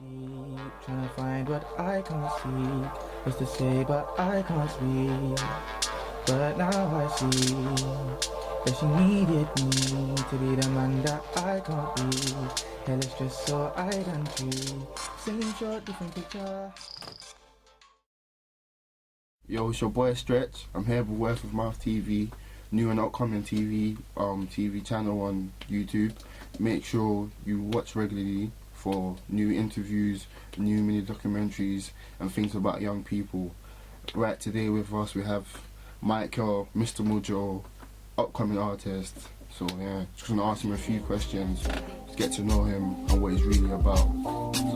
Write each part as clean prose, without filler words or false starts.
Deep, trying to find what I can't see. What's to say, but I can't speak. But now I see that she needed me to be the man that I can't be. Hell, it's just so I can see. Same short, different picture. Yo, it's your boy Stretch. I'm here with Word of Mouth TV, new and upcoming TV channel on YouTube. Make sure you watch regularly for new interviews, new mini documentaries, and things about young people. Right, today with us we have Michael, Mr Mujo, upcoming artist. So yeah, just gonna ask him a few questions, to get to know him and what he's really about. So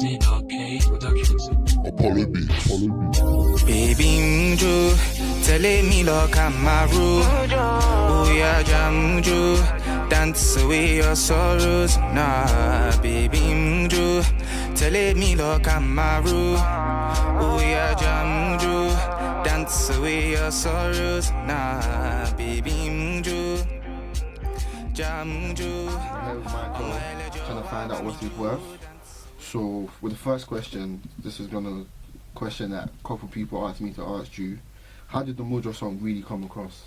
yeah. Apollo Beats. Baby Mojo, tell me look at my room. Oh yeah, Mujo, dance away your sorrows. Nah, baby Mojo, tell me look at my room. Oh yeah, Mujo, dance away your sorrows. Nah, baby Mojo, Mujo. I'm here with Michael, trying to find out what he's worth. So, with the first question, this is gonna question that a couple people asked me to ask you. How did the Mojo song really come across?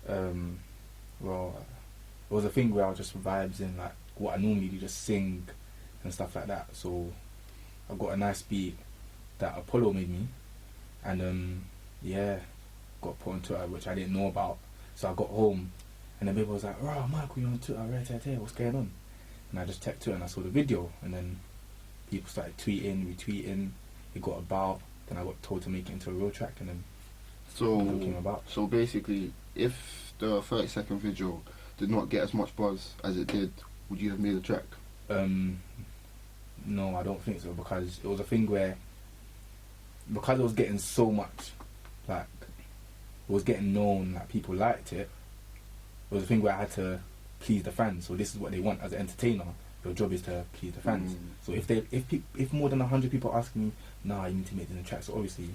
Well, it was a thing where I was just vibes in like what I normally do, just sing and stuff like that. So I got a nice beat that Apollo made me, and yeah, got put on Twitter, which I didn't know about. So I got home, and then people was like, "Oh, Michael, you're on Twitter, right? What's going on?" And I just checked Twitter and I saw the video, and then people started tweeting, retweeting. It got about. Then I got told to make it into a real track, and then it came about. So basically, if the 30-second video did not get as much buzz as it did, would you have made a track? No, I don't think so, because it was a thing where, because it was getting so much, like, it was getting known, like people liked it. It was a thing where I had to please the fans. So this is what they want as an entertainer. Your job is to please the fans. So if more than 100 people ask me, nah, you need to make this a track. So obviously,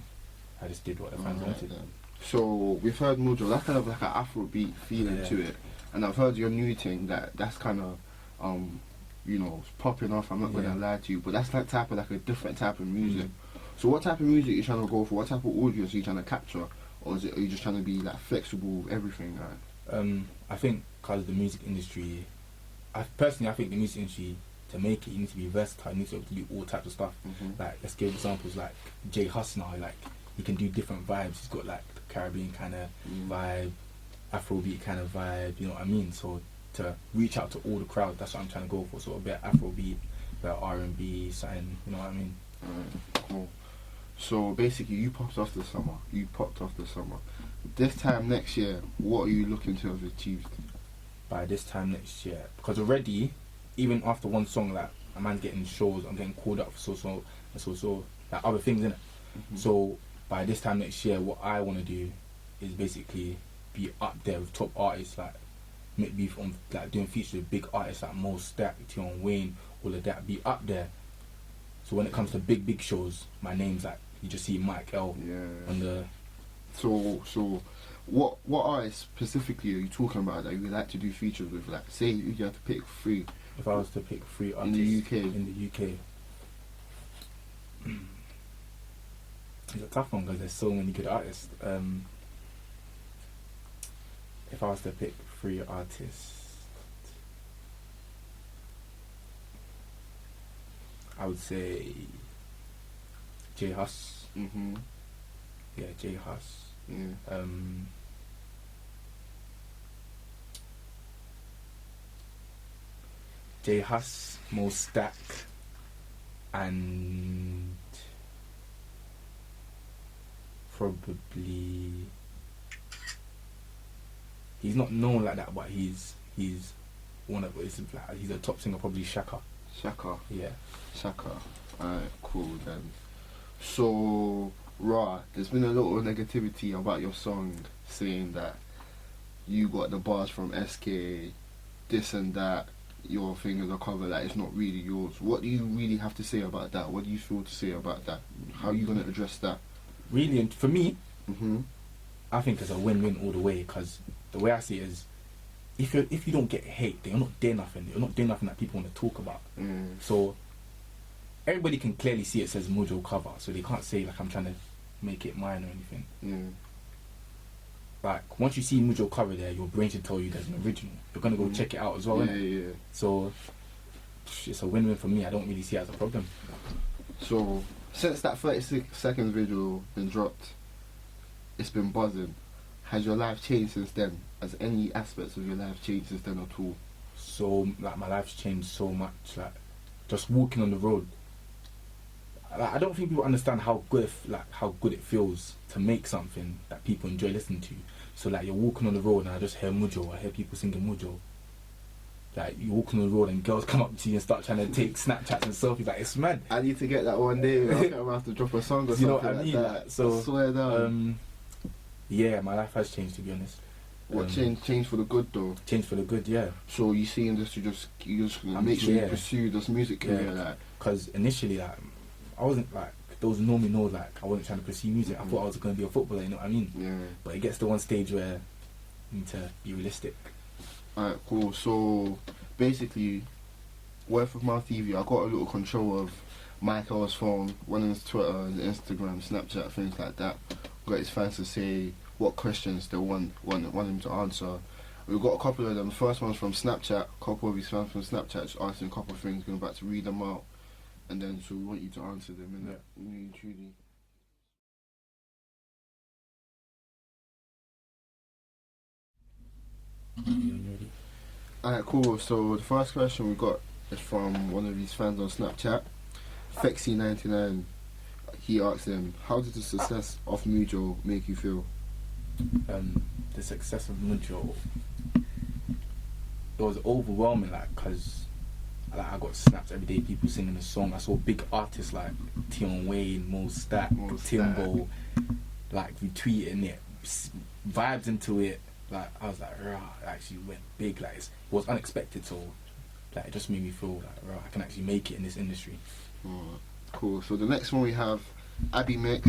I just did what the fans wanted. Then. So we've heard Mojo. That's kind of like an Afrobeat feeling to it, and I've heard your new thing that's kind of popping off. I'm not gonna lie to you, but that's like like a different type of music. So what type of music are you trying to go for? What type of audience are you trying to capture, or are you just trying to be like flexible with everything? Right? I think because the music industry, I think the music industry, to make it, you need to be versatile. You need to be able to do all types of stuff. Like, let's give examples like J Hus now. Like, he can do different vibes. He's got like the Caribbean kind of vibe, Afrobeat kind of vibe. You know what I mean? So to reach out to all the crowd, that's what I'm trying to go for. So a bit Afrobeat, a bit R&B, something. You know what I mean? Cool. So basically, you popped off this summer. This time next year, what are you looking to have achieved? By this time next year, because already, even after one song, like a man getting shows, I'm getting called up for so like other things in it. So by this time next year, what I want to do is basically be up there with top artists, like maybe from like doing features with big artists like Mo Stack, Tion Wayne, all of that. Be up there. So when it comes to big shows, my name's like, you just see Mike L on the. So what artists specifically are you talking about that you would like to do features with? Like, say you had to pick 3. If I was to pick 3 artists in the UK. It's a tough one because there's so many good artists. If I was to pick 3 artists, I would say J Hus. Yeah, J Hus. Yeah. J Hus, Mo Stack, and probably he's not known like that, but he's one of he's a top singer, probably Shaka. Yeah. Shaka. Alright, cool then. So there's been a lot of negativity about your song, saying that you got the bars from SK, this and that, your thing is a cover that it's not really yours. What do you really have to say about that? What do you feel to say about that? How are you going to address that? Really, and for me, I think it's a win-win all the way, because the way I see it is, if you don't get hate, then you're not doing nothing. You're not doing nothing that people want to talk about. So everybody can clearly see it says Mojo cover, so they can't say like I'm trying to make it mine or anything. Like once you see Mojo cover there, your brain should tell you there's an original. You're gonna go check it out as well, innit? So it's a win-win for me. I don't really see it as a problem. So since that 36 seconds video been dropped, it's been buzzing. Has your life changed since then? Has any aspects of your life changed since then at all? So like my life's changed so much. Like just walking on the road. Like, I don't think people understand how good it feels to make something that people enjoy listening to. So like you're walking on the road and I just hear Mojo. I hear people singing Mojo. Like you walk on the road and girls come up to you and start trying to take Snapchats and selfies. Like it's mad. I need to get that one day. I think I'm gonna have to drop a song or something. You know what I mean? Like that. So I swear down. Yeah, my life has changed, to be honest. What changed for the good though? Changed for the good, yeah. So you see in this, you just make sure you pursue this music career, like. Because initially, like, I wasn't like those normally know like I wasn't trying to pursue music. I thought I was going to be a footballer. You know what I mean? Yeah. But it gets to one stage where you need to be realistic. Alright, cool. So basically, word of mouth TV. I got a little control of Michael's phone, went on his Twitter, his Instagram, Snapchat, things like that. Got his fans to say what questions they want him to answer. We've got a couple of them. First one's from Snapchat. A couple of his fans from Snapchat just asking a couple of things. Going back to read them out, and then so we want you to answer them. Really, truly. Alright, cool. So the first question we got is from one of his fans on Snapchat, Fexy99. He asked him, how did the success of Mojo make you feel? The success of Mojo, it was overwhelming, like, cause like, I got snaps every day, people singing the song. I saw big artists like Tion Wayne, Mo Stack, Timbo, like retweeting it, vibes into it. Like I was like, rah, it actually went big. Like it was unexpected, so like it just made me feel like, rah, I can actually make it in this industry. Cool. So the next one we have Abby Mix.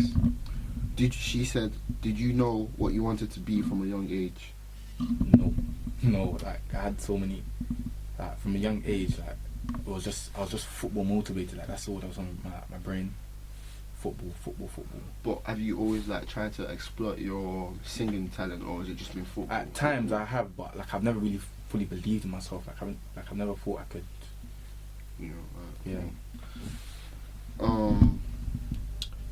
She said, did you know what you wanted to be from a young age? No. Like I had so many. Like from a young age, like I was just football motivated. Like that's all that was on my brain. Football. But have you always like tried to exploit your singing talent, or has it just been football? At times I have, but like I've never really fully believed in myself. I've never thought I could. You know. Yeah.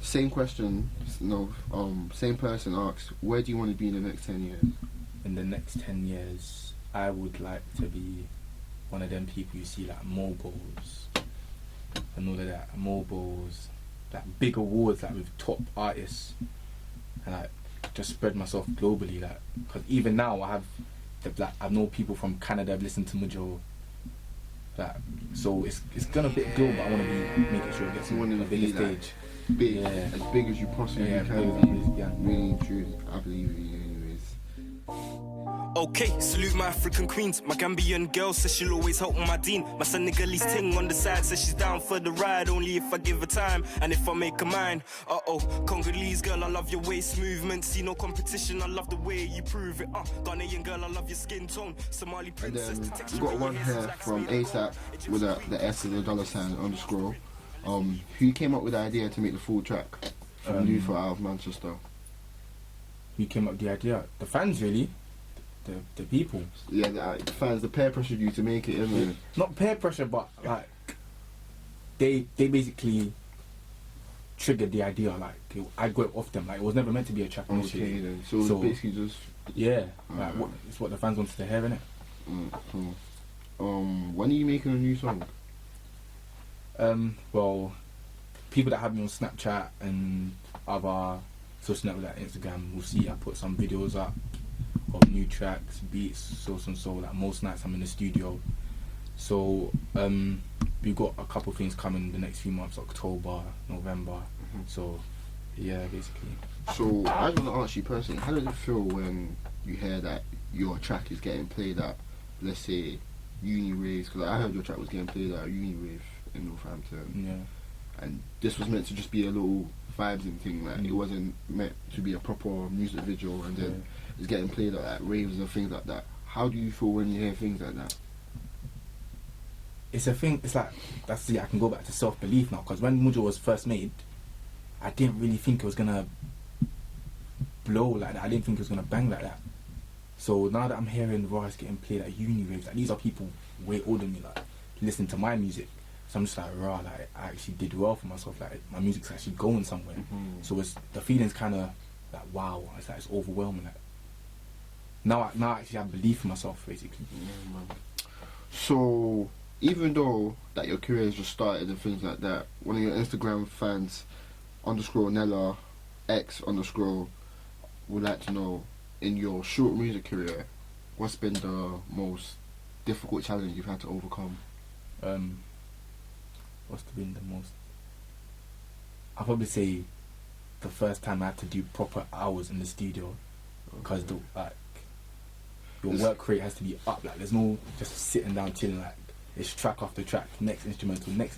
Same question. No. Same person asks, where do you want to be in the next 10 years? In the next 10 years, I would like to be one of them people you see like Mojos and all of that. Mojos, like big awards, like with top artists, and like just spread myself globally. Like, because even now I know people from Canada have listened to Mojo. Like, so it's gonna be global. I want to be making sure it gets on a bigger stage. Big, as big as you possibly can. Really, truly, I believe in you anyways. Okay, salute my African queens. My Gambian girl says she'll always help my dean. My Senegalese ting on the side says she's down for the ride, only if I give her time and if I make her mine. Congolese girl, I love your waist movement. See no competition, I love the way you prove it. Ghanaian girl, I love your skin tone. Somali princess. And then we got one here from ASAP with the S and the $ on the scroll. Who came up with the idea to make the full track from Luther out of Manchester? Who came up with the idea? The fans, really. The people. Yeah, the fans. The peer pressured you to make it, isn't it? Not peer pressure, but like they basically triggered the idea. Like I got it off them. Like it was never meant to be a track initially. Okay, then. So basically just like it's what the fans wanted to hear, innit? Cool. When are you making a new song? Well, people that have me on Snapchat and other social networks like Instagram will see I put some videos up of new tracks, beats, so like most nights I'm in the studio. So we've got a couple of things coming the next few months, October, November. So yeah, basically. So I just want to ask you personally, how does it feel when you hear that your track is getting played at, let's say, uni raves? Because I heard your track was getting played at a uni rave in Northampton. Yeah. And this was meant to just be a little vibes and thing, like it wasn't meant to be a proper music video, and then is getting played at like raves and things like that. How do you feel when you hear things like that? It's a thing. It's like that's I can go back to self-belief now, because when Mojo was first made, I didn't really think it was gonna blow like that. I didn't think it was gonna bang like that. So now that I'm hearing Ross getting played at uni raves, like these are people way older than me, like listening to my music. So I'm just like, raw, like I actually did well for myself. Like my music's actually going somewhere. So it's the feeling's kind of like wow. It's like it's overwhelming. Like now I actually have belief in myself, basically. Yeah, man. So even though that your career has just started and things like that, one of your Instagram fans _Nella X_ would like to know, in your short music career, what's been the most difficult challenge you've had to overcome? What's been the most? I'll probably say the first time I had to do proper hours in the studio, because the your work rate has to be up. Like there's no just sitting down chilling. Like it's track after track, next instrumental. You know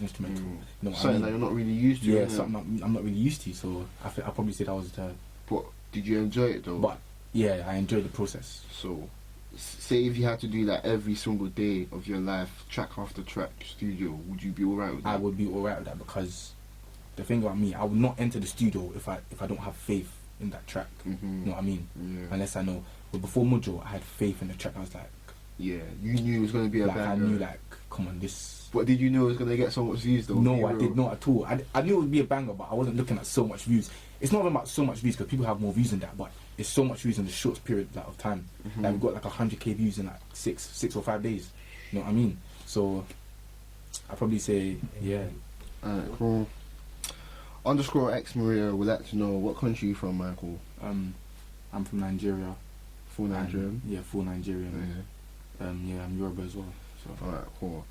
what Something I mean? that you're not really used to. Yeah, innit? something I'm not really used to. So I'll probably say that was the. But did you enjoy it though? But yeah, I enjoyed the process. So, say if you had to do like every single day of your life, track after track, studio, would you be alright with that? I would be alright with that, because the thing about me, I would not enter the studio if I don't have faith in that track. You know what I mean? Yeah. Unless I know. But before Mojo, I had faith in the track. I was like, Yeah, you knew it was gonna be a like banger. I knew, like, come on, this. But did you know it was gonna get so much views though? No, Be I real. did not at all. I knew it would be a banger, but I wasn't looking at so much views. It's not even about so much views, because people have more views than that, but it's so much views in the short period like, of time. Like we've got like 100k views in like six or 5 days. You know what I mean? So I probably say yeah. Alright, cool. _X Maria would like to know, what country you from, Michael? I'm from Nigeria. Full Nigerian. Yeah, full Nigerian. Yeah, I'm Yoruba as well. So Alright, cool.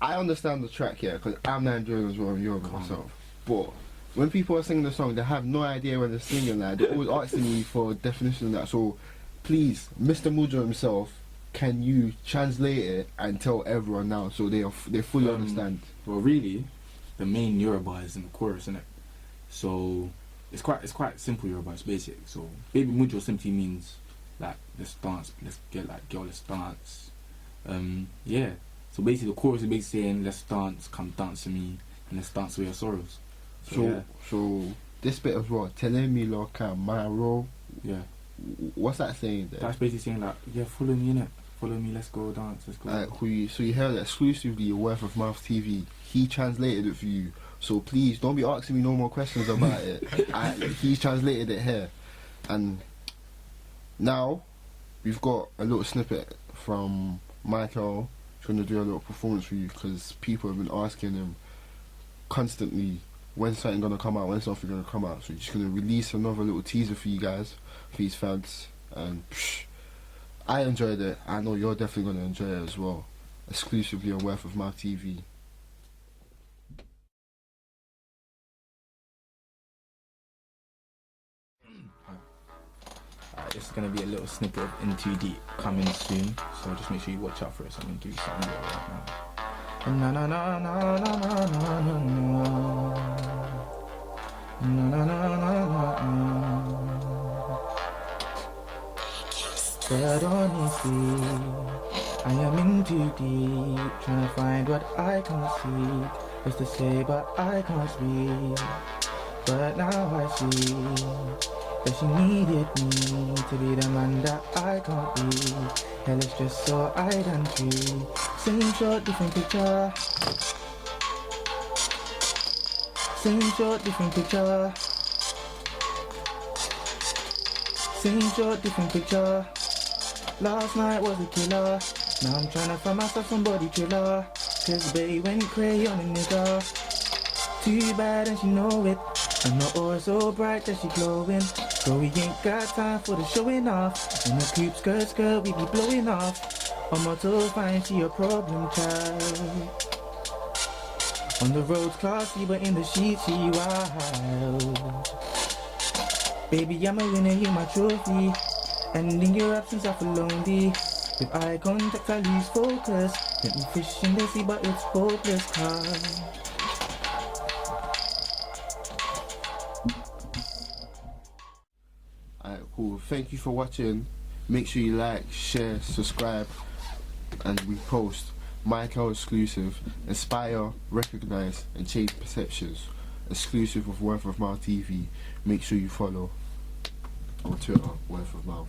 I understand the track here, because I'm Nigerian as well, I'm Yoruba Calm. myself. But when people are singing the song, they have no idea when they're singing. Like they're always asking me for a definition of that. So please, Mr Mujo himself, can you translate it and tell everyone now, so they fully understand? Well, really, the main Yoruba is in the chorus, innit? So it's quite simple Yoruba. It's basic. So Baby Mujo simply means like let's dance, let's get like girl, let's dance. Yeah. So basically, the chorus is basically saying let's dance, come dance to me, and let's dance away your sorrows. So this bit as well, telling me loca maro. Yeah. What's that saying there? That's basically saying like, yeah, follow me, innit? Follow me, let's go dance, let's go. So you heard that exclusively Word of Mouth TV. He translated it for you. So please don't be asking me no more questions about it. He's translated it here. And now we've got a little snippet from Michael. He's going to do a little performance for you, because people have been asking him constantly, when's something going to come out, when's something going to come out. So he's just going to release another little teaser for you guys, for his fans. And I enjoyed it. I know you're definitely going to enjoy it as well. Exclusively on Word of Mouth TV. This is going to be a little snippet of Into Deep coming soon, so just make sure you watch out for it. So I'm going to give you something right now. Na na na na na na na na na na na na. But honestly, I am in too deep, trying to find what I can't see. Just to say, but I can't speak. But now I see that she needed me to be the man that I can't be. Hell, it's just so identity. Same short, different picture. Same short, different picture. Same short, different picture. Last night was a killer. Now I'm trying to find myself somebody killer. Cause babe went crazy on a nigga. Too bad and she know it. And her aura so bright that she glowing. So we ain't got time for the showing off. In the creep skirt, we be blowing off. On my toes, find she a problem child. On the roads classy, but in the sheets she wild. Baby, I'm a winner, you my trophy. And in your absence I feel lonely. With eye contact I lose focus. Let me fish in the sea, but it's hopeless cause Alright, Cool. Thank you for watching. Make sure you like, share, subscribe, and repost. Michael exclusive. Inspire, recognize, and change perceptions. Exclusive of Word of Mouth TV. Make sure you follow on Twitter, Word of Mouth.